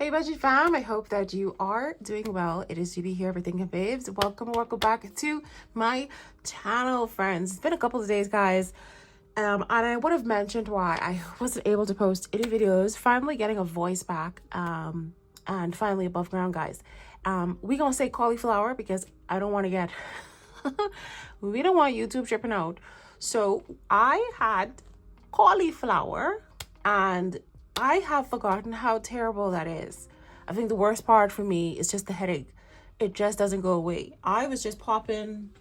Hey budget fam, I hope that you are doing well. It is GB here, everything and babes. Welcome back to my channel, friends. It's been a couple of days, guys. And I would have mentioned why I wasn't able to post any videos. Finally getting a voice back. And finally above ground, guys. We gonna say cauliflower because I don't want to get we don't want YouTube tripping out. So I had cauliflower and I have forgotten how terrible that is. I think the worst part for me is just the headache. It just doesn't go away. I was popping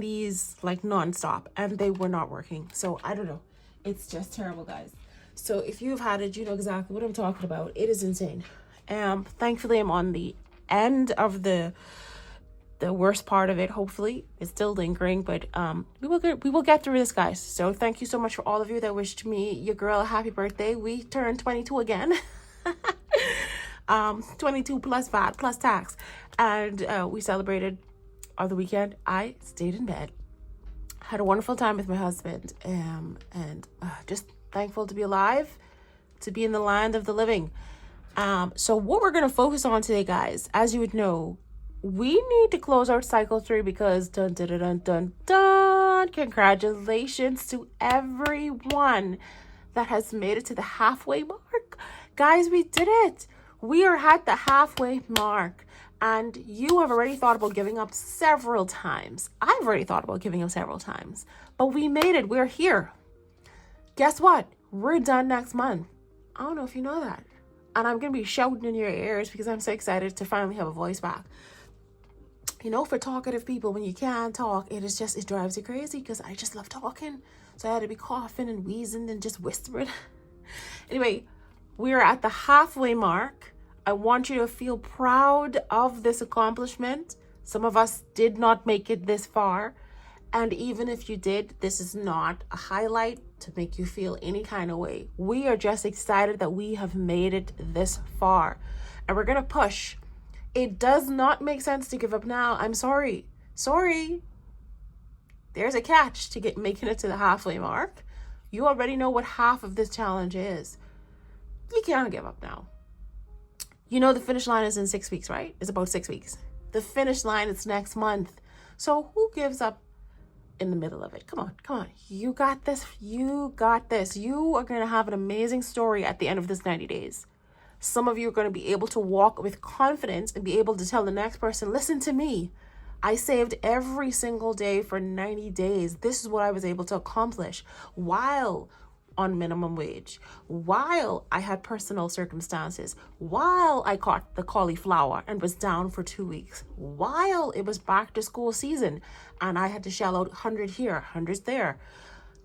these like nonstop and they were not working. So I don't know. It's just terrible, guys. So if you've had it, you know exactly what I'm talking about. It is insane. Thankfully I'm on the end of the worst part of it. Hopefully it's still lingering, but we will get through this, guys. So thank you so much for all of you that wished me, your girl, a happy birthday. We turned 22 again. 22 plus VAT plus tax, and we celebrated on the weekend. I stayed in bed, had a wonderful time with my husband, and just thankful to be alive, to be in the land of the living. So what we're going to focus on today, guys, as you would know, we need to close out cycle 3 because dun dun dun dun dun dun. Congratulations to everyone that has made it to the halfway mark. Guys, we did it. We are at the halfway mark. And you have already thought about giving up several times. I've already thought about giving up several times. But we made it. We're here. Guess what? We're done next month. I don't know if you know that. And I'm going to be shouting in your ears because I'm so excited to finally have a voice back. You know, for talkative people, when you can't talk, it drives you crazy because I just love talking. So I had to be coughing and wheezing and just whispering. Anyway, we're at the halfway mark. I want you to feel proud of this accomplishment. Some of us did not make it this far. And even if you did, this is not a highlight to make you feel any kind of way. We are just excited that we have made it this far. And we're going to push. It does not make sense to give up now. I'm sorry. Sorry. There's a catch to making it to the halfway mark. You already know what half of this challenge is. You can't give up now. You know the finish line is in 6 weeks, right? It's about 6 weeks. The finish line is next month. So who gives up in the middle of it? Come on. You got this. You got this. You are going to have an amazing story at the end of this 90 days. Some of you are going to be able to walk with confidence and be able to tell the next person, listen to me. I saved every single day for 90 days. This is what I was able to accomplish while on minimum wage, while I had personal circumstances, while I caught the cauliflower and was down for 2 weeks, while it was back to school season and I had to shell out 100 here, 100 there.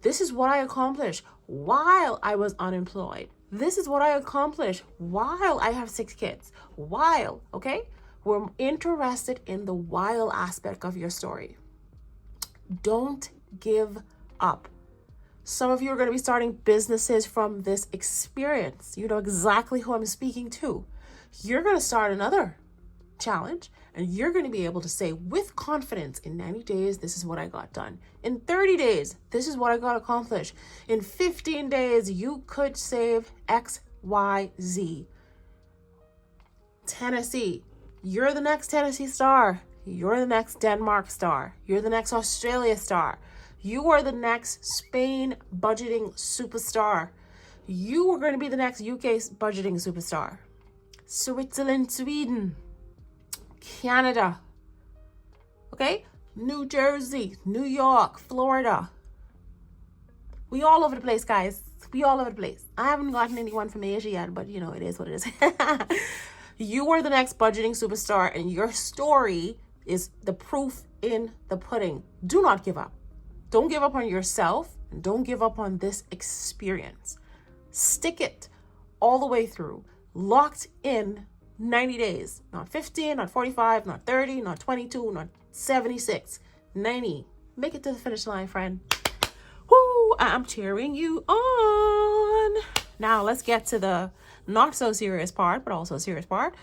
This is what I accomplished while I was unemployed. This is what I accomplished while I have 6 kids. While, okay? We're interested in the while aspect of your story. Don't give up. Some of you are going to be starting businesses from this experience. You know exactly who I'm speaking to. You're going to start another challenge and you're going to be able to say with confidence, in 90 days, this is what I got done. In 30 days, this is what I got accomplished. In 15 days, you could save X, Y, Z. Tennessee, you're the next Tennessee star. You're the next Denmark star. You're the next Australia star. You are the next Spain budgeting superstar. You are going to be the next UK budgeting superstar. Switzerland, Sweden, Canada, okay? New Jersey, New York, Florida. We all over the place, guys. We all over the place. I haven't gotten anyone from Asia yet, but you know, it is what it is. You are the next budgeting superstar and your story is the proof in the pudding. Do not give up. Don't give up on yourself and don't give up on this experience. Stick it all the way through. Locked in 90 days. Not 15, not 45, not 30, not 22, not 76. 90. Make it to the finish line, friend. Woo! I'm cheering you on. Now let's get to the not so serious part, but also serious part.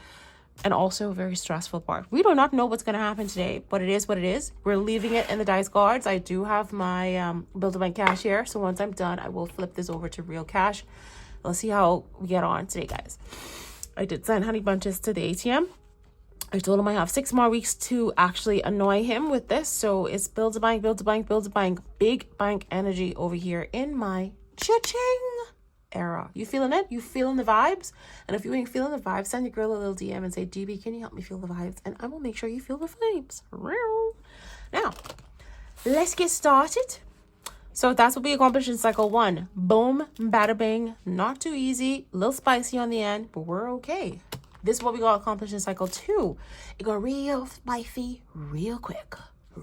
And also a very stressful part. We do not know what's going to happen today, but it is what it is. We're leaving it in the dice cards. I do have my Build-A-Bank cash here. So once I'm done, I will flip this over to real cash. Let's see how we get on today, guys. I did send Honey Bunches to the ATM. I told him I have 6 more weeks to actually annoy him with this. So it's build a bank, build a bank, build a bank. Big bank energy over here in my cha-ching era. You feeling it? You feeling the vibes? And if you ain't feeling the vibes, send your girl a little DM and say, GB, can you help me feel the vibes? And I will make sure you feel the vibes. Now, let's get started. So that's what we accomplished in cycle 1. Boom, bada bing. Not too easy, a little spicy on the end, but we're okay. This is what we got accomplished in cycle 2. It got real spicy, real quick,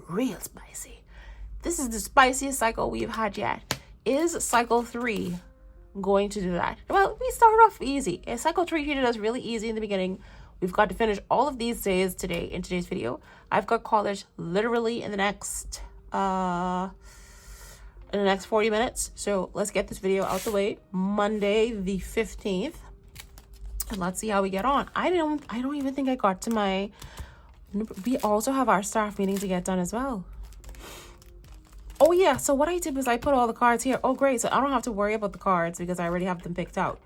real spicy. This is the spiciest cycle we've had yet. Is cycle 3 going to do that? Well, we started off easy. Cycle 3 treated us really easy in the beginning. We've got to finish all of these days today in today's video. I've got college literally in the next 40 minutes. So let's get this video out the way. Monday the 15th. And let's see how we get on. I don't even think I got to my... We also have our staff meeting to get done as well. Oh yeah, so what I did was I put all the cards here. Oh great, so I don't have to worry about the cards because I already have them picked out.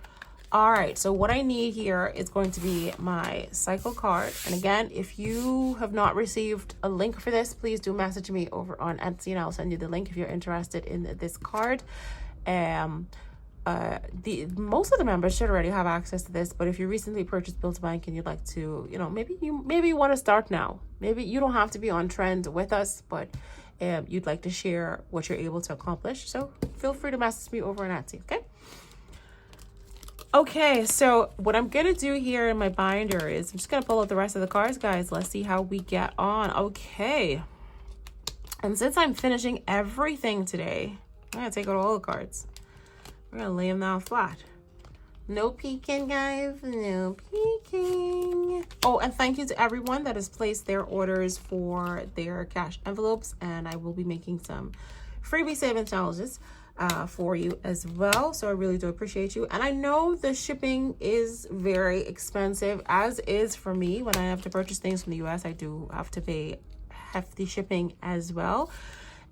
All right, so what I need here is going to be my cycle card. And again, if you have not received a link for this, please do message me over on Etsy and I'll send you the link if you're interested in this card. Most of the members should already have access to this, but if you recently purchased Build a Bank and you'd like to, maybe you want to start now. Maybe you don't have to be on trend with us, but you'd like to share what you're able to accomplish. So feel free to message me over on Etsy, okay? Okay, so what I'm going to do here in my binder is I'm just going to pull out the rest of the cards, guys. Let's see how we get on. Okay. And since I'm finishing everything today, I'm going to take out all the cards. We're going to lay them down flat. No peeking, guys. No peeking. Oh, and thank you to everyone that has placed their orders for their cash envelopes. And I will be making some freebie saving challenges for you as well. So I really do appreciate you. And I know the shipping is very expensive, as is for me. When I have to purchase things from the US, I do have to pay hefty shipping as well.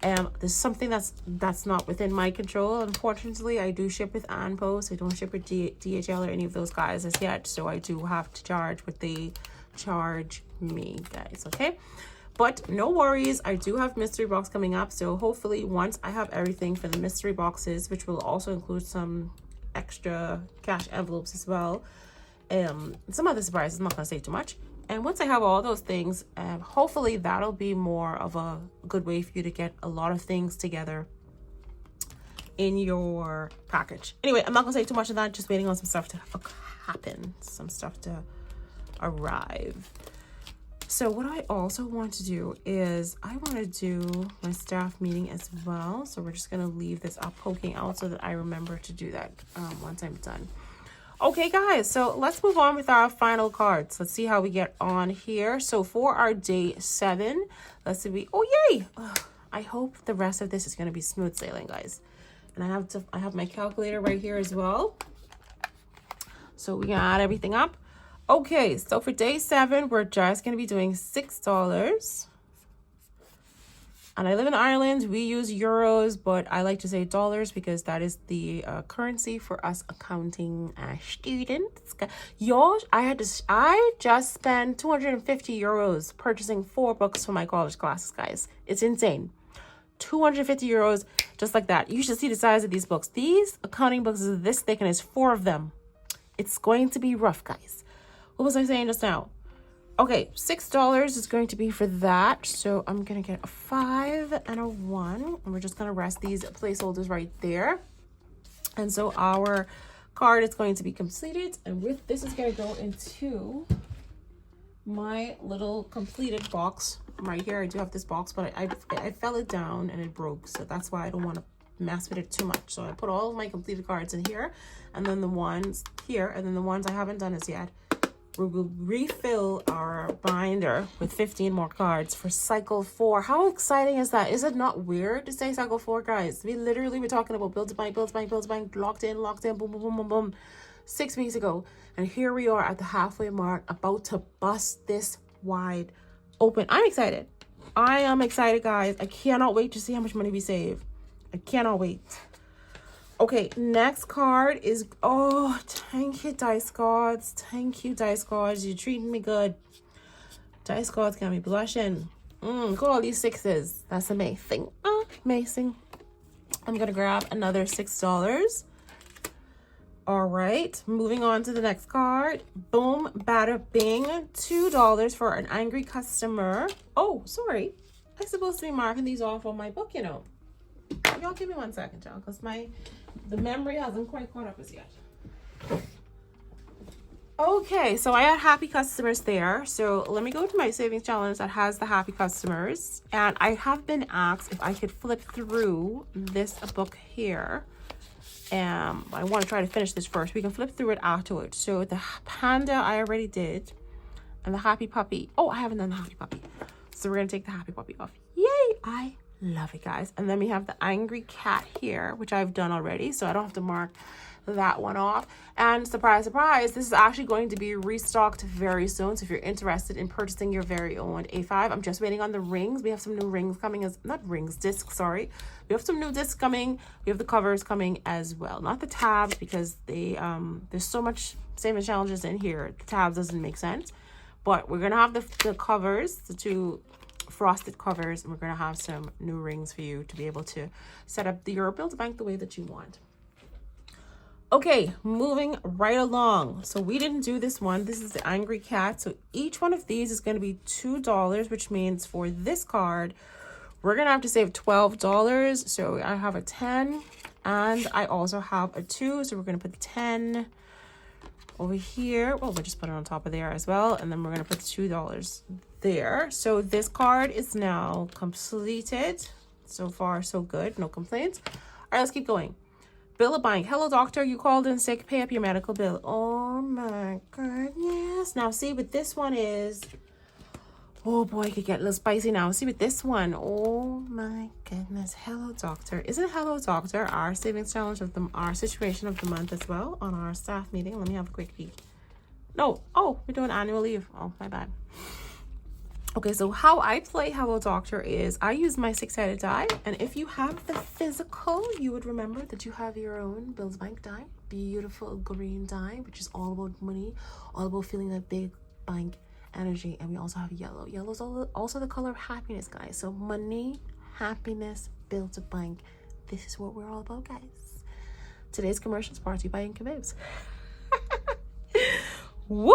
There's something that's not within my control. Unfortunately, I do ship with Post. I don't ship with DHL or any of those guys as yet. So I do have to charge what they charge me, guys. Okay. But no worries. I do have mystery box coming up. So hopefully once I have everything for the mystery boxes, which will also include some extra cash envelopes as well. Some other surprises. I'm not going to say too much. And once I have all those things, hopefully that'll be more of a good way for you to get a lot of things together in your package. Anyway, I'm not going to say too much of that. Just waiting on some stuff to happen. Some stuff to arrive. So what I also want to do is I want to do my staff meeting as well. So we're just going to leave this up poking out so that I remember to do that once I'm done. Okay, guys, so let's move on with our final cards. Let's see how we get on here. So for our day 7, let's see. Oh, yay! I hope the rest of this is going to be smooth sailing, guys. And I have my calculator right here as well. So we're going to add everything up. Okay, so for day 7, we're just going to be doing $6. And I live in Ireland. We use euros, but I like to say dollars because that is the currency for us accounting students. Y'all, I just spent 250 euros purchasing 4 books for my college classes, guys. It's insane. 250 euros, just like that. You should see the size of these books. These accounting books is this thick and there's 4 of them. It's going to be rough, guys. What was I saying just now? Okay, $6 is going to be for that. So I'm going to get a 5 and a 1. And we're just going to rest these placeholders right there. And so our card is going to be completed. And with this is going to go into my little completed box right here. I do have this box, but I fell it down and it broke. So that's why I don't want to mess with it too much. So I put all of my completed cards in here. And then the ones here. And then the ones I haven't done as yet. We will refill our binder with 15 more cards for cycle 4. How exciting is that? Is it not weird to say cycle 4, guys? We literally were talking about build a bank, build a bank, build a bank, locked in, boom, boom, boom, boom, boom, 6 weeks ago. And here we are at the halfway mark, about to bust this wide open. I'm excited. I am excited, guys. I cannot wait to see how much money we save. I cannot wait. Okay, next card is, oh, thank you, Dice Gods. Thank you, Dice Gods. You're treating me good. Dice Gods got me blushing. Look at all these sixes. That's amazing. Amazing. I'm going to grab another $6. All right, moving on to the next card. Boom, bada bing. $2 for an angry customer. Oh, sorry. I'm supposed to be marking these off on my book, you know. Y'all give me 1 second, y'all, because the memory hasn't quite caught up as yet. Okay, so I had happy customers there. So let me go to my savings challenge that has the happy customers. And I have been asked if I could flip through this book here. I want to try to finish this first. We can flip through it afterwards. So the panda I already did. And the happy puppy. Oh, I haven't done the happy puppy. So we're going to take the happy puppy off. Yay! I love it, guys. And then we have the angry cat here, which I've done already. So I don't have to mark that one off. And surprise, surprise, this is actually going to be restocked very soon. So if you're interested in purchasing your very own A5, I'm just waiting on the rings. We have some new rings coming discs, sorry. We have some new discs coming. We have the covers coming as well. Not the tabs, because there's so much savings challenges in here. The tabs doesn't make sense. But we're going to have the covers, the two frosted covers, and we're going to have some new rings for you to be able to set up your Build-A-Bank the way that you want. Okay, moving right along. So we didn't do this one. This is the angry cat. So each one of these is going to be $2, which means for this card, we're going to have to save $12. So I have a 10 and I also have a 2. So we're going to put 10 over here. Well, we'll just put it on top of there as well. And then we're going to put $2 there. So this card is now completed. So far, so good. No complaints. All right, let's keep going. Build-A-Bank. Hello, doctor. You called in sick. Pay up your medical bill. Oh, my goodness. Now, see what this one is. Oh, boy, it could get a little spicy now. See what this one. Oh, my goodness. Hello, doctor. Isn't Hello, doctor our savings challenge of our situation of the month as well on our staff meeting? Let me have a quick peek. No. Oh, we're doing annual leave. Oh, my bad. Okay, so how I play Hello Doctor is I use my 6-sided die, and if you have the physical, you would remember that you have your own Build-A-Bank die, beautiful green die, which is all about money, all about feeling that big bank energy, and we also have yellow. Yellow is also the color of happiness, guys. So money, happiness, Build-A-Bank. This is what we're all about, guys. Today's commercial is brought to you by Inca Babes. Woo!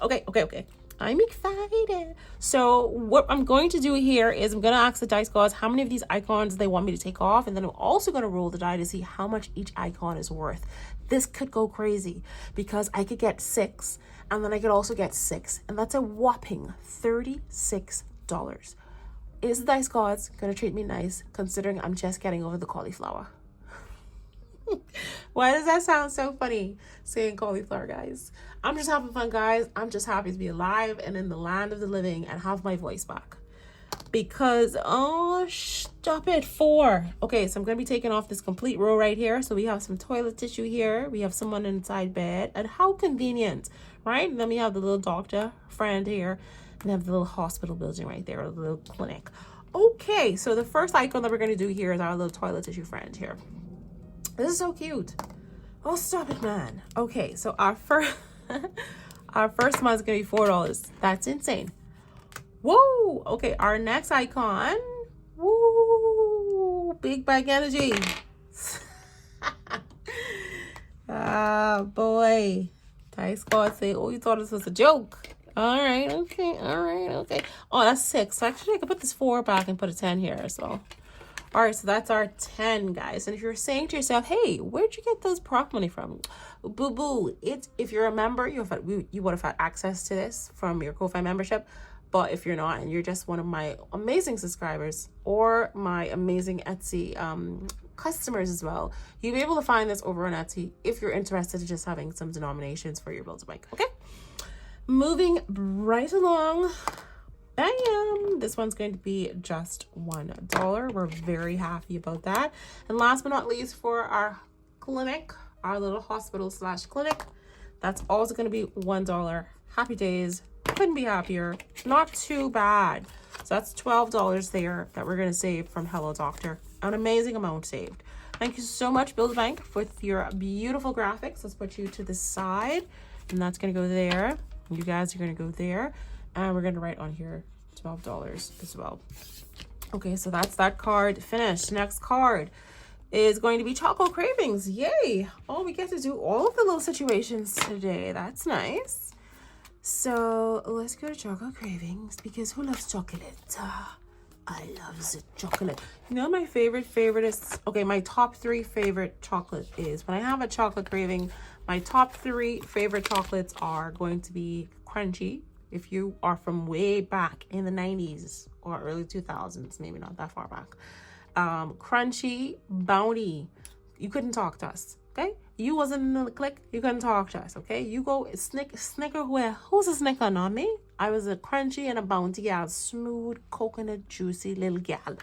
Okay. I'm excited. So what I'm going to do here is I'm going to ask the dice gods how many of these icons they want me to take off. And then I'm also going to roll the die to see how much each icon is worth. This could go crazy because I could get 6 and then I could also get 6. And that's a whopping $36. Is the dice gods going to treat me nice considering I'm just getting over the cauliflower? Why does that sound so funny saying cauliflower, guys? I'm just having fun, guys. I'm just happy to be alive and in the land of the living and have my voice back. Because, oh, stop it. 4. Okay, so I'm going to be taking off this complete row right here. So we have some toilet tissue here. We have someone inside bed. And how convenient, right? And then we have the little doctor friend here. And we have the little hospital building right there, a little clinic. Okay, so the first icon that we're going to do here is our little toilet tissue friend here. This is so cute. Oh, stop it, man. Okay, so our first one is gonna be $4. That's insane. Whoa. Okay, our next icon. Woo! Big bag energy. Ah, boy. Dice God say, oh, you thought this was a joke. All right, okay. Oh, that's 6. So actually, I could put this 4 back and put a 10 here as well. All right, so that's our 10, guys. And if you're saying to yourself, hey, where'd you get those prop money from? Boo-boo. If you're a member, you would have had access to this from your KoFi membership. But if you're not, and you're just one of my amazing subscribers or my amazing Etsy customers as well, you'll be able to find this over on Etsy if you're interested in just having some denominations for your Build-A-Bank, okay? Moving right along. Bam! This one's going to be just $1. We're very happy about that. And last but not least, for our clinic, our little hospital / clinic, that's also going to be $1. Happy days. Couldn't be happier. Not too bad. So that's $12 there that we're going to save from Hello Doctor. An amazing amount saved. Thank you so much, Build Bank, with your beautiful graphics. Let's put you to the side, and that's going to go there. You guys are going to go there, and we're going to write on here $12 as well. Okay, so that's that card finished. Next card is going to be Choco Cravings. Yay! Oh, we get to do all of the little situations today. That's nice. So let's go to Choco Cravings, because who loves chocolate? I love the chocolate. You know, my favorite is, okay, my top 3 favorite chocolate is, when I have a chocolate craving, my top 3 favorite chocolates are going to be Crunchy. If you are from way back in the 90s or early 2000s, maybe not that far back. Crunchy, Bounty. You couldn't talk to us, okay? You wasn't in the clique, you couldn't talk to us, okay? You go Snicker where? Who's a Snicker, not me? I was a Crunchy and a Bounty gal, smooth, coconut, juicy little gal.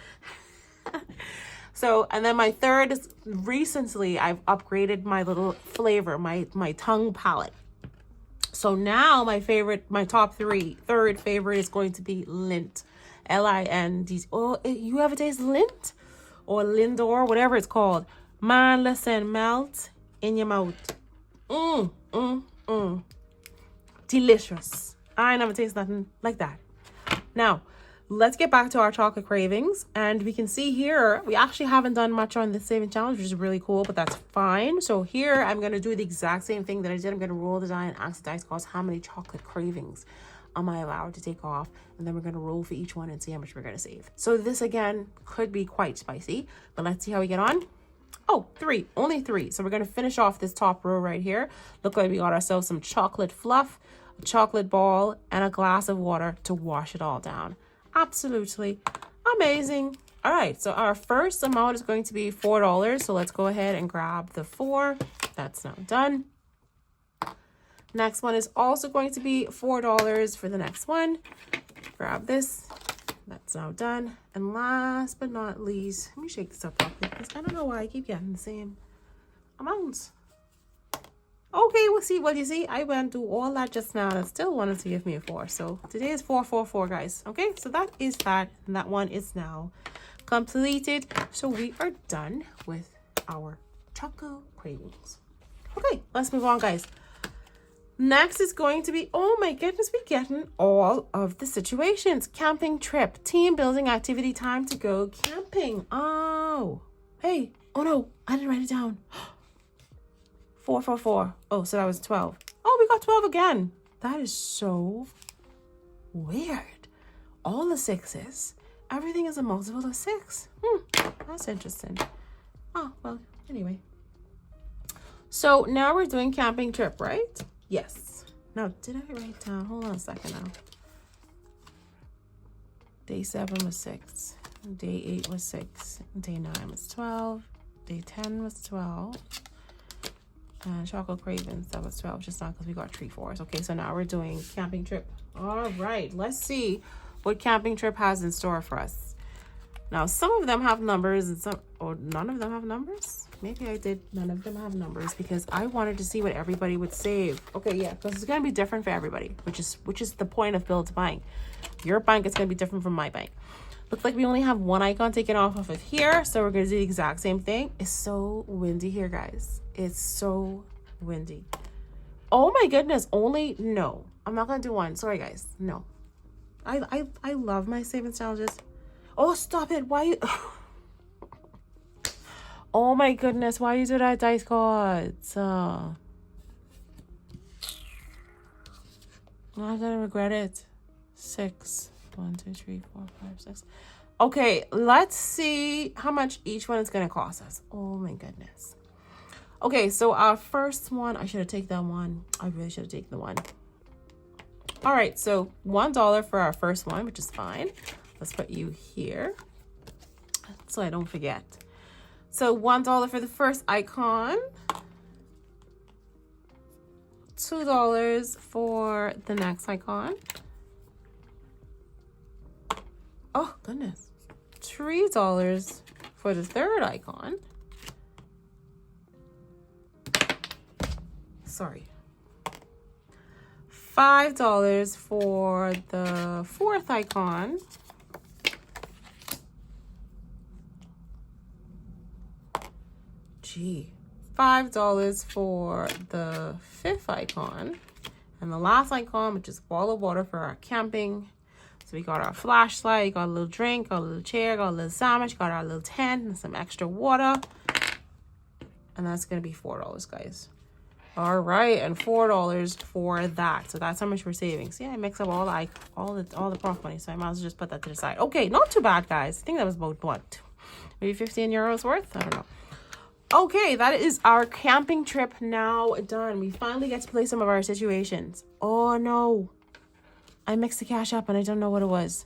So, and then my third is, recently I've upgraded my little flavor, my tongue palette. So now my top third favorite is going to be Lint. L-I-N-D. Oh, you ever taste Lint? Or Lindor, whatever it's called. Man, listen, melt in your mouth. Delicious. I never taste nothing like that. Now, let's get back to our chocolate cravings. And we can see here, we actually haven't done much on the saving challenge, which is really cool, but that's fine. So here, I'm going to do the exact same thing that I did. I'm going to roll the die and ask the dice gods how many chocolate cravings am I allowed to take off. And then we're going to roll for each one and see how much we're going to save. So this, again, could be quite spicy, but let's see how we get on. Oh, 3, only 3. So we're going to finish off this top row right here. Look like we got ourselves some chocolate fluff, a chocolate ball, and a glass of water to wash it all down. Absolutely amazing. All right, so our first amount is going to be $4. So let's go ahead and grab the 4. That's now done. Next one is also going to be $4 for the next one. Grab this. That's now done. And last but not least, let me shake this up properly, because I don't know why I keep getting the same amounts. Okay, we'll see. Well, you see, I went through all that just now and it still wanted to give me a 4. So today is 444, guys. Okay, so that is that. And that one is now completed. So we are done with our Choco Cravings. Okay, let's move on, guys. Next is going to be, oh my goodness, we're getting all of the situations. Camping trip, team building activity, time to go camping. Oh, hey, oh no, I didn't write it down. 444. Oh, so that was 12. Oh, we got 12 again. That is so weird. All the 6s. Everything is a multiple of 6. That's interesting. Oh, well, anyway. So now we're doing camping trip, right? Yes. Now, did I write down? Hold on a second now. Day 7 was 6. Day 8 was 6. Day 9 was 12. Day 10 was 12. And Chocolate Cravings, that was 12, just not because we got 3 4s. Okay, so now we're doing camping trip. All right, let's see what camping trip has in store for us. Now, some of them have numbers and some, or none of them have numbers. Maybe I did none of them have numbers because I wanted to see what everybody would save. Okay, yeah, because it's going to be different for everybody, which is the point of Build Bank. Your bank is going to be different from my bank. Looks like we only have one icon taken off of here, so we're going to do the exact same thing. It's so windy here, guys. It's so windy. Oh my goodness, no. I'm not going to do one. Sorry, guys. No. I love my savings challenges. Oh, stop it. Why you... Oh my goodness, why you do that, dice cards? I'm not gonna regret it. 6. 1, 2, 3, 4, 5, 6. Okay, let's see how much each one is gonna cost us. Oh my goodness. Okay, so our first one, I should have taken that one. I really should have taken the one. All right, so $1 for our first one, which is fine. Let's put you here so I don't forget. So $1 for the first icon. $2 for the next icon. Oh, goodness. $3 for the third icon. Sorry. $5 for the fourth icon. OMG. $5 for the 5th icon. And the last icon, which is a bottle of water for our camping. So we got our flashlight, got a little drink, got a little chair, got a little sandwich, got our little tent, and some extra water. And that's going to be $4, guys. All right, and $4 for that. So that's how much we're saving. See, I mix up all the prof money, so I might as well just put that to the side. Okay, not too bad, guys. I think that was about, what, maybe 15 euros worth? I don't know. Okay, that is our camping trip now done. We finally get to play some of our situations. Oh, no. I mixed the cash up, and I don't know what it was.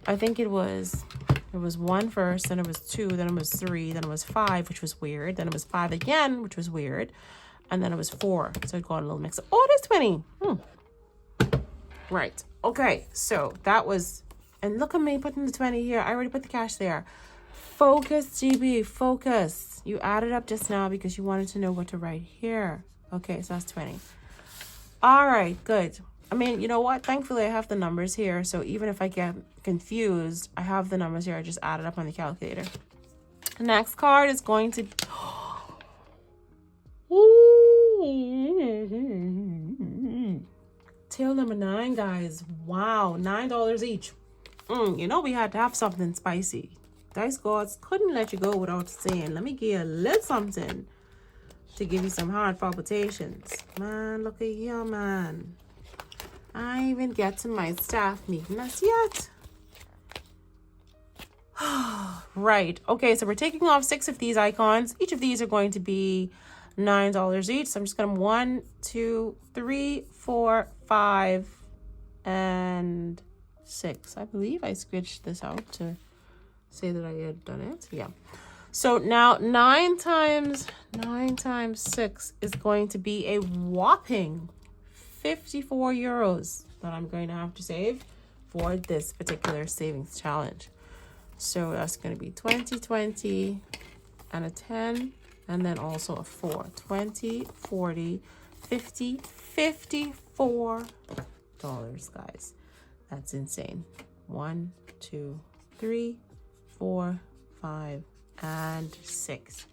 I think it was 1 first, then it was 2, then it was 3, then it was 5, which was weird. Then it was 5 again, which was weird. And then it was 4. So it got a little mix up. Oh, it is 20. Right. Okay. So that was, and look at me putting the 20 here. I already put the cash there. Focus, GB. Focus. You added up just now because you wanted to know what to write here. Okay. So that's 20. All right. Good. I mean, you know what? Thankfully, I have the numbers here. So even if I get confused, I have the numbers here. I just added up on the calculator. The next card is going to... Tail number 9, guys. Wow, $9 each. You know we had to have something spicy. Dice gods couldn't let you go without saying, let me give you a little something to give you some heart palpitations. Man, look at you, man. I even get to my staff meeting as yet. Right. Okay, so we're taking off 6 of these icons. Each of these are going to be $9 each. So I'm just going to 1, 2, 3, 4, 5, and 6. I believe I switched this out to say that I had done it. Yeah. So now 9 times 6 is going to be a whopping 54 euros that I'm going to have to save for this particular savings challenge. So that's going to be 20, 20, and a 10. And then also a 4, 20, 40, 50, $54, guys. That's insane. 1, 2, 3, 4, 5, and 6.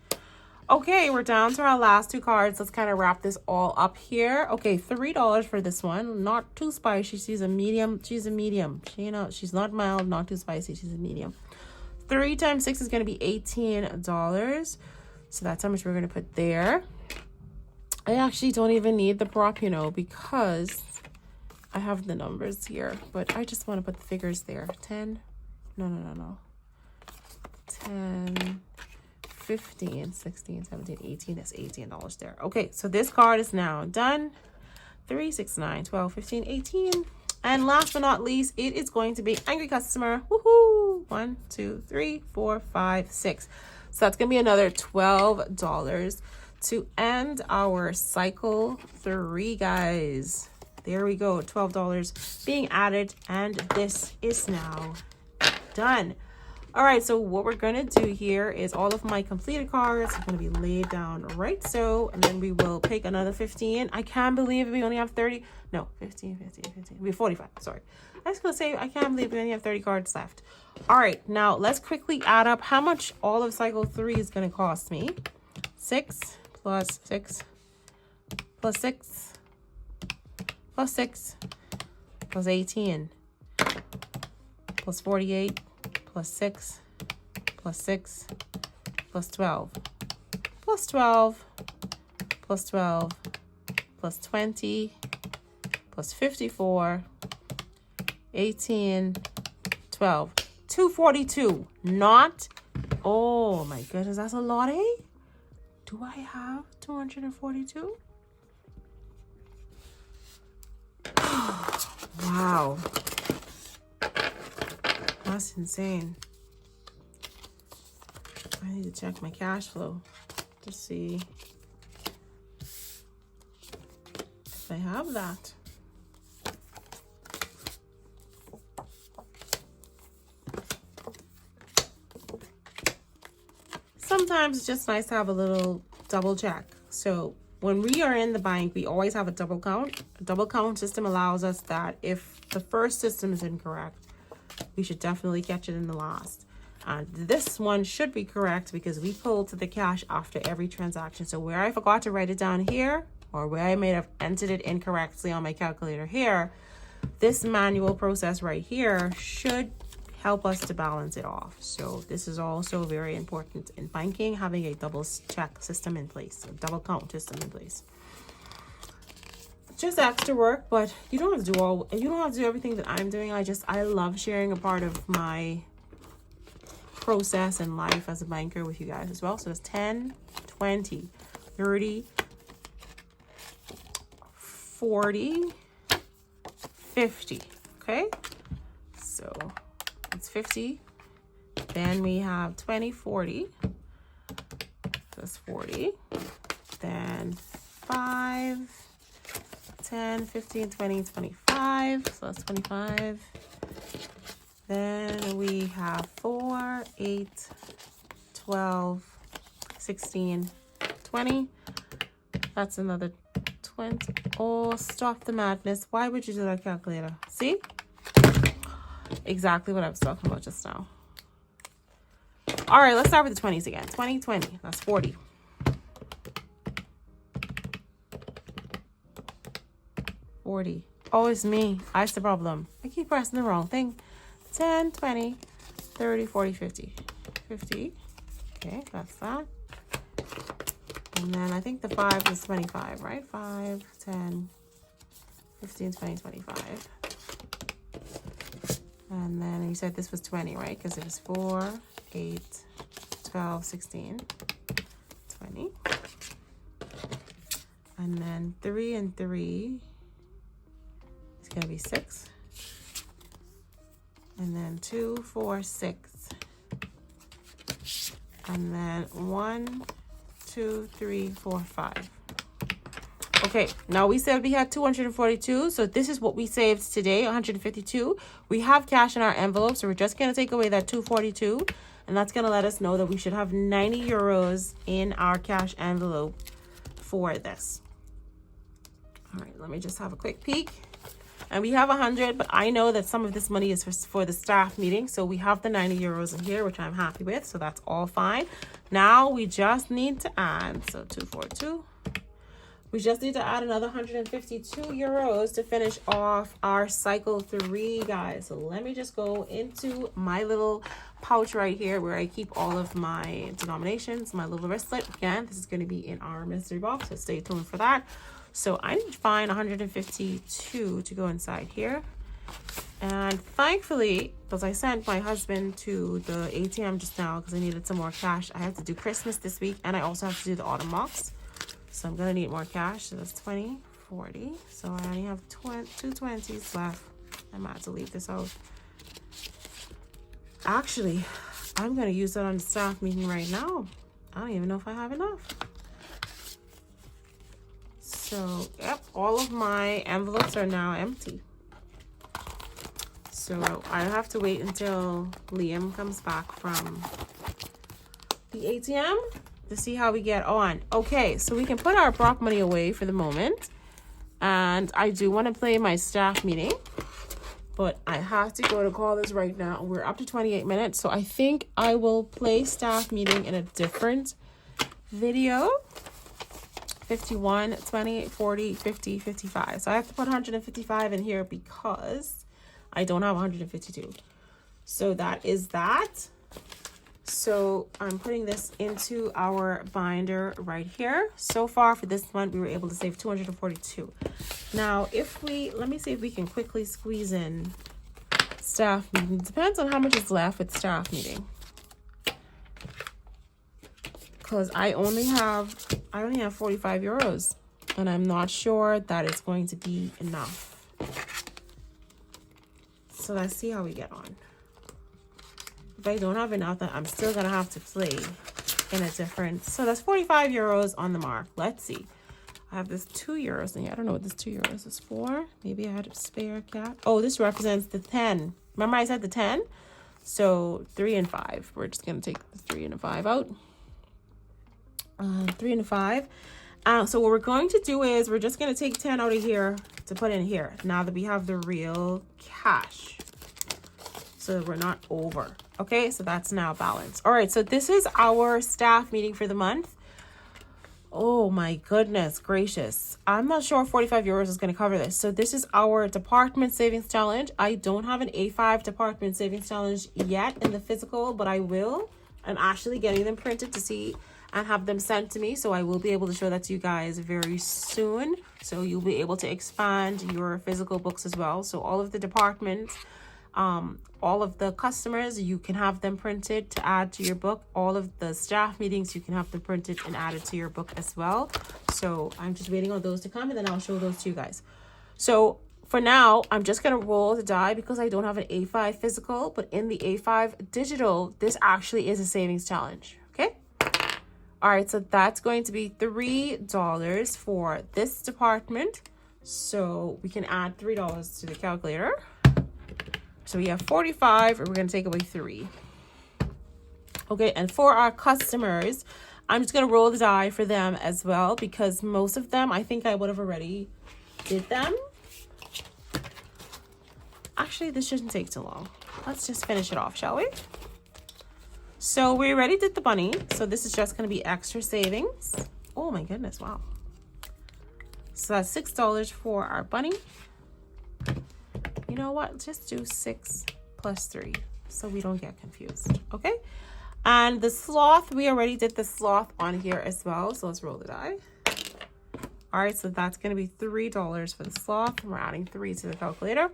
Okay, we're down to our last 2 cards. Let's kind of wrap this all up here. Okay, $3 for this one. Not too spicy. She's a medium. She's not mild, not too spicy. She's a medium. 3 times 6 is going to be $18. So that's how much we're going to put there. I actually don't even need the prop, because I have the numbers here. But I just want to put the figures there. 10. No. 10, 15, 16, 17, 18. That's $18 there. Okay, so this card is now done. 3, 6, 9, 12, 15, 18. And last but not least, it is going to be Angry Customer. Woohoo! 1, 2, 3, 4, 5, 6. So that's going to be another $12 to end our cycle 3, guys. There we go. $12 being added. And this is now done. All right. So what we're going to do here is all of my completed cards are going to be laid down right so. And then we will pick another 15. I can't believe we only have 30. No, 15. We're 45. Sorry. I was going to say, I can't believe we only have 30 cards left. All right, now let's quickly add up how much all of cycle 3 is going to cost me. 6 plus 6 plus 6 plus 6 plus 18 plus 48 plus 6 plus 6 plus 12 plus 12 plus 12 plus 20 plus 54, 18, 12. 242, not, oh my goodness, that's a lot, eh? Do I have 242? Wow. That's insane. I need to check my cash flow to see if I have that. Sometimes it's just nice to have a little double check. So when we are in the bank, we always have a double count. A double count system allows us that if the first system is incorrect, we should definitely catch it in the last. And this one should be correct because we pulled to the cash after every transaction. So where I forgot to write it down here, or where I may have entered it incorrectly on my calculator here, this manual process right here should help us to balance it off. So this is also very important in banking, having a double check system in place, a double count system in place. Just extra work, but you don't have to do everything that I'm doing. I love sharing a part of my process and life as a banker with you guys as well. So it's 10, 20, 30, 40, 50. Okay, so it's 50. Then we have 20, 40. That's 40. Then 5, 10, 15, 20, 25. So that's 25. Then we have 4, 8, 12, 16, 20. That's another 20. Oh, stop the madness. Why would you do that, calculator? See? Exactly what I was talking about just now. All right, let's start with the 20s again. 20, 20. That's 40. 40. Oh, it's me. I's the problem. I keep pressing the wrong thing. 10, 20, 30, 40, 50. 50. Okay, that's that. And then I think the 5 is 25, right? 5, 10, 15, 20, 25. And then you said this was 20, right? Because it was 4, 8, 12, 16, 20. And then 3 and 3 is going to be 6. And then 2, 4, 6. And then 1, 2, 3, 4, 5. Okay, now we said we had 242. So this is what we saved today, 152. We have cash in our envelope, so we're just going to take away that 242. And that's going to let us know that we should have 90 euros in our cash envelope for this. All right, let me just have a quick peek. And we have 100, but I know that some of this money is for the staff meeting. So we have the 90 euros in here, which I'm happy with. So that's all fine. Now we just need to add, so 242. We just need to add another 152 euros to finish off our cycle 3, guys. So let me just go into my little pouch right here where I keep all of my denominations, my little wristlet. Again, this is going to be in our mystery box, so stay tuned for that. So I need to find 152 to go inside here. And thankfully, because I sent my husband to the ATM just now because I needed some more cash. I have to do Christmas this week, and I also have to do the autumn box. So I'm going to need more cash. So that's 20, 40. So I only have 2 20s left. I might have to leave this out. Actually, I'm going to use that on the staff meeting right now. I don't even know if I have enough. So, yep, all of my envelopes are now empty. So I have to wait until Liam comes back from the ATM to see how we get on. Okay, so we can put our Brock money away for the moment. And I do want to play my staff meeting, but I have to go to call this right now. We're up to 28 minutes, so I think I will play staff meeting in a different video. 51, 20, 40, 50, 55. So I have to put 155 in here because I don't have 152. So that is that. So I'm putting this into our binder right here. So far for this month, we were able to save 242. Now, let me see if we can quickly squeeze in staff meeting. It depends on how much is left with staff meeting. Because I only have 45 euros, and I'm not sure that it's going to be enough. So let's see how we get on. If I don't have enough, then I'm still gonna have to play in a different. So that's 45 euros on the mark. Let's see. I have this 2 euros in here. I don't know what this 2 euros is for. Maybe I had a spare cap. Oh, this represents the 10. Remember I said the 10? So 3 and 5. We're just gonna take the 3 and the 5 out. 3 and 5. So what we're going to do is we're just going to take 10 out of here to put in here now that we have the real cash. so we're not over. Okay, so that's now balanced. All right, so this is our staff meeting for the month. Oh my goodness gracious. I'm not sure if 45 euros is going to cover this. So this is our department savings challenge. I don't have an A5 department savings challenge yet in the physical, but I will. I'm actually getting them printed to see and have them sent to me. So I will be able to show that to you guys very soon. So you'll be able to expand your physical books as well. So all of the departments, all of the customers, you can have them printed to add to your book. All of the staff meetings, you can have them printed and added to your book as well. So I'm just waiting on those to come, and then I'll show those to you guys. So for now, I'm just going to roll the die because I don't have an A5 physical, but in the A5 digital, this actually is a savings challenge. Okay. All right. So that's going to be $3 for this department. So we can add $3 to the calculator. So we have 45, and we're going to take away 3. Okay, and for our customers, I'm just going to roll the die for them as well, because most of them, I think I would have already did them. Actually, this shouldn't take too long. Let's just finish it off, shall we? So we already did the bunny. So this is just going to be extra savings. Oh my goodness, wow. So that's $6 for our bunny. You know what? Just do 6 plus 3 so we don't get confused. Okay. And the sloth, we already did the sloth on here as well. So let's roll the die. All right. So that's going to be $3 for the sloth. And we're adding 3 to the calculator.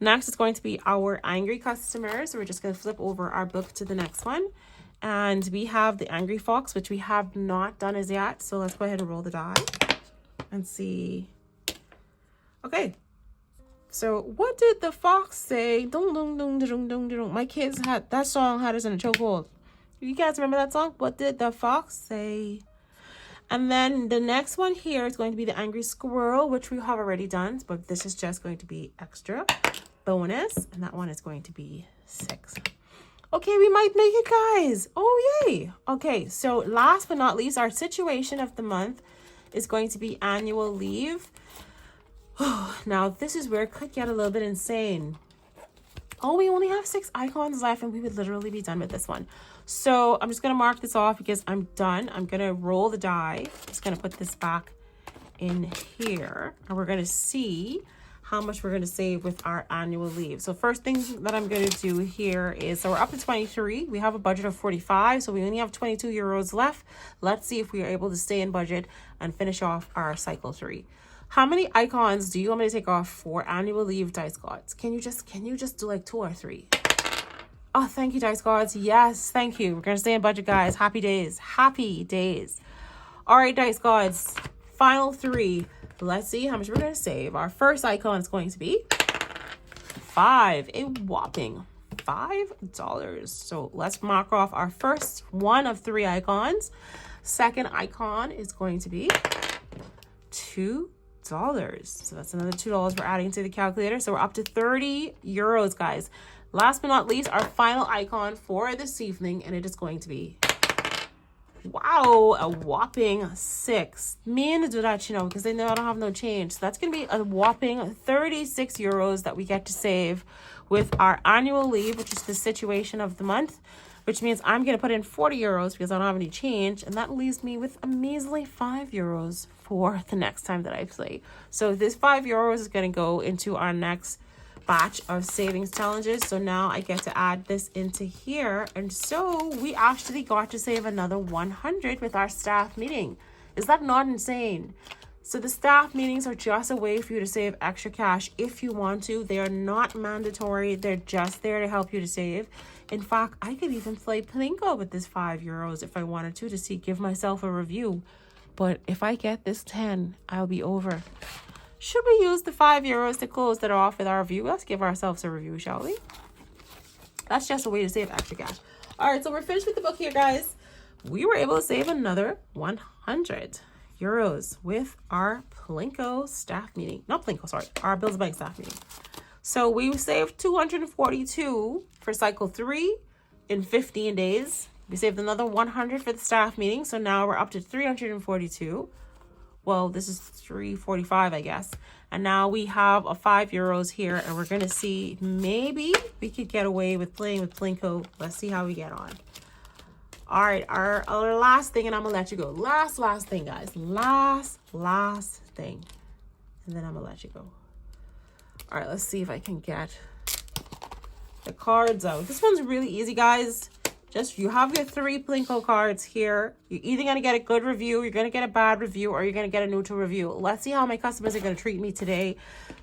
Next is going to be our angry customers. So we're just going to flip over our book to the next one. And we have the angry fox, which we have not done as yet. So let's go ahead and roll the die and see. Okay. So what did the fox say? Dun, dun, dun, dun, dun, dun. My kids had that song had us in a chokehold. You guys remember that song? What did the fox say? And then the next one here is going to be the angry squirrel, which we have already done, but this is just going to be extra bonus, and that one is going to be 6. Okay, we might make it, guys. Oh yay. Okay, so last but not least, our situation of the month is going to be annual leave. Now, this is where it could get a little bit insane. Oh, we only have 6 icons left, and we would literally be done with this one. So I'm just going to mark this off because I'm done. I'm going to roll the die. Just going to put this back in here, and we're going to see how much we're going to save with our annual leave. So first thing that I'm going to do here is, so we're up to 23. We have a budget of 45, so we only have 22 euros left. Let's see if we are able to stay in budget and finish off our cycle 3. How many icons do you want me to take off for annual leave, Dice Gods? Can you just do like 2 or 3? Oh, thank you, Dice Gods. Yes, thank you. We're going to stay in budget, guys. Happy days. Happy days. All right, Dice Gods. Final 3. Let's see how much we're going to save. Our first icon is going to be 5. A whopping $5. So let's mark off our first one of 3 icons. Second icon is going to be $2. So that's another $2 we're adding to the calculator. So we're up to 30 euros, guys. Last but not least, our final icon for this evening, and it is going to be, wow, a whopping 6. Me and do that, because they know I don't have no change. So that's going to be a whopping 36 euros that we get to save with our annual leave, which is the situation of the month, which means I'm going to put in 40 euros because I don't have any change. And that leaves me with a measly 5 euros for the next time that I play. So this 5 euros is going to go into our next batch of savings challenges. So now I get to add this into here. And so we actually got to save another 100 with our staff meeting. Is that not insane? So the staff meetings are just a way for you to save extra cash if you want to. They are not mandatory. They're just there to help you to save. In fact, I could even play Plinko with this 5 euros if I wanted to see, give myself a review. But if I get this 10, I'll be over. Should we use the 5 euros to close that off with our review? Let's give ourselves a review, shall we? That's just a way to save extra cash. All right, so we're finished with the book here, guys. We were able to save another 100 euros with our Plinko staff meeting. Not Plinko, sorry. Our Bills Bank staff meeting. So we saved 242 for cycle 3 in 15 days. We saved another 100 for the staff meeting. So now we're up to 342. Well, this is 345, I guess. And now we have a €5 here, and we're going to see maybe we could get away with playing with Plinko. Let's see how we get on. All right, our last thing, and I'm going to let you go. Last thing, guys. Last thing. And then I'm going to let you go. All right, let's see if I can get the cards out. This one's really easy, guys. Just you have your 3 Plinko cards here. You're either going to get a good review, you're going to get a bad review, or you're going to get a neutral review. Let's see how my customers are going to treat me today.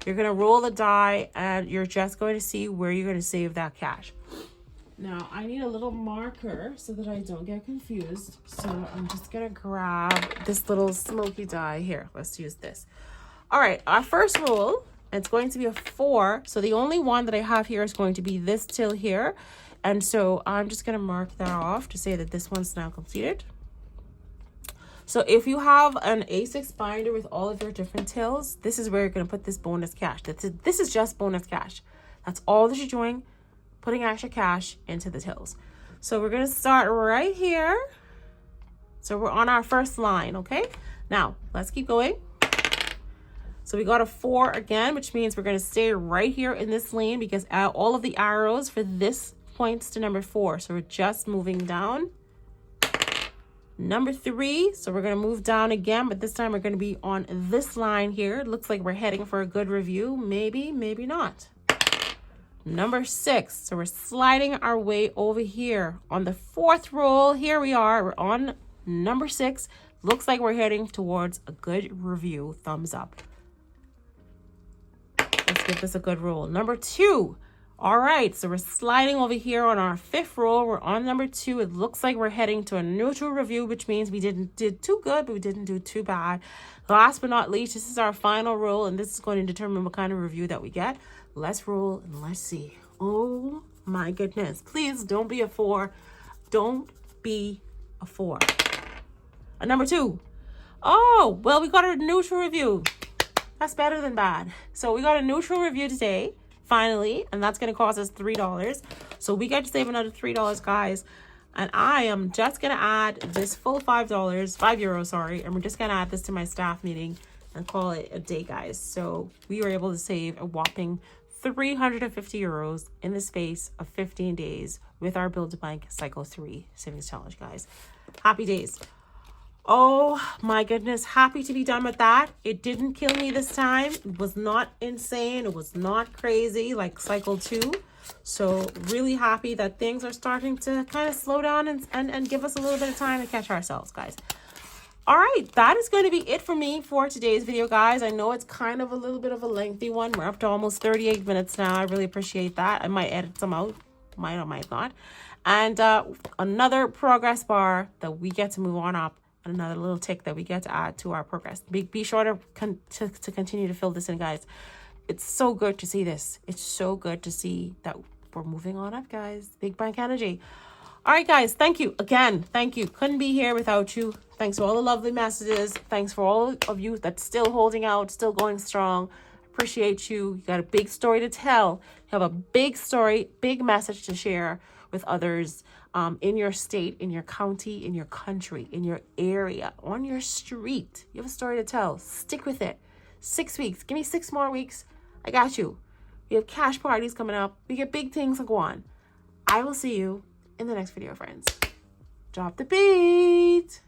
You're going to roll the die, and you're just going to see where you're going to save that cash. Now, I need a little marker so that I don't get confused. So I'm just going to grab this little smoky die here. Let's use this. All right, our first roll, it's going to be a 4. So the only one that I have here is going to be this till here. And so I'm just going to mark that off to say that this one's now completed. So if you have an A6 binder with all of your different tills, this is where you're going to put this bonus cash. This is just bonus cash. That's all that you're doing, putting extra cash into the tills. So we're going to start right here. So we're on our first line, okay? Now, let's keep going. So we got a 4 again, which means we're going to stay right here in this lane because all of the arrows for this points to number 4. So we're just moving down. Number 3. So we're going to move down again, but this time we're going to be on this line here. It looks like we're heading for a good review. Maybe, maybe not. Number 6. So we're sliding our way over here on the 4th roll. Here we are. We're on number 6. Looks like we're heading towards a good review. Thumbs up. Let's give this a good roll. Number 2. All right, so we're sliding over here on our 5th roll. We're on number 2. It looks like we're heading to a neutral review, which means we did too good, but we didn't do too bad. Last but not least, this is our final roll, and this is going to determine what kind of review that we get. Let's roll and let's see. Oh my goodness. Please don't be a 4. Don't be a 4. A number 2. Oh, well, we got a neutral review. That's better than bad. So we got a neutral review today. Finally, and that's going to cost us $3. So we get to save another $3, guys. And I am just going to add this full €5, sorry, and we're just going to add this to my staff meeting and call it a day, guys. So we were able to save a whopping €350 in the space of 15 days with our Build to Bank Cycle 3 Savings Challenge, guys. Happy days. Oh my goodness, happy to be done with that. It didn't kill me this time. It was not insane. It was not crazy like cycle 2. So really happy that things are starting to kind of slow down and give us a little bit of time to catch ourselves, guys. All right, that is going to be it for me for today's video, guys. I know it's kind of a little bit of a lengthy one. We're up to almost 38 minutes now. I really appreciate that. I might edit some out, might or might not. And another progress bar that we get to move on up. Another little tick that we get to add to our progress. Be sure to continue to fill this in, guys. It's so good to see this. It's so good to see that we're moving on up, guys. Big bank energy. All right, guys. Thank you again. Thank you. Couldn't be here without you. Thanks for all the lovely messages. Thanks for all of you that's still holding out, still going strong. Appreciate you. You got a big story to tell. You have a big story, big message to share with others. In your state, in your county, in your country, in your area, on your street. You have a story to tell. Stick with it. 6 weeks. Give me 6 more weeks. I got you. We have cash parties coming up. We get big things to go on. I will see you in the next video, friends. Drop the beat.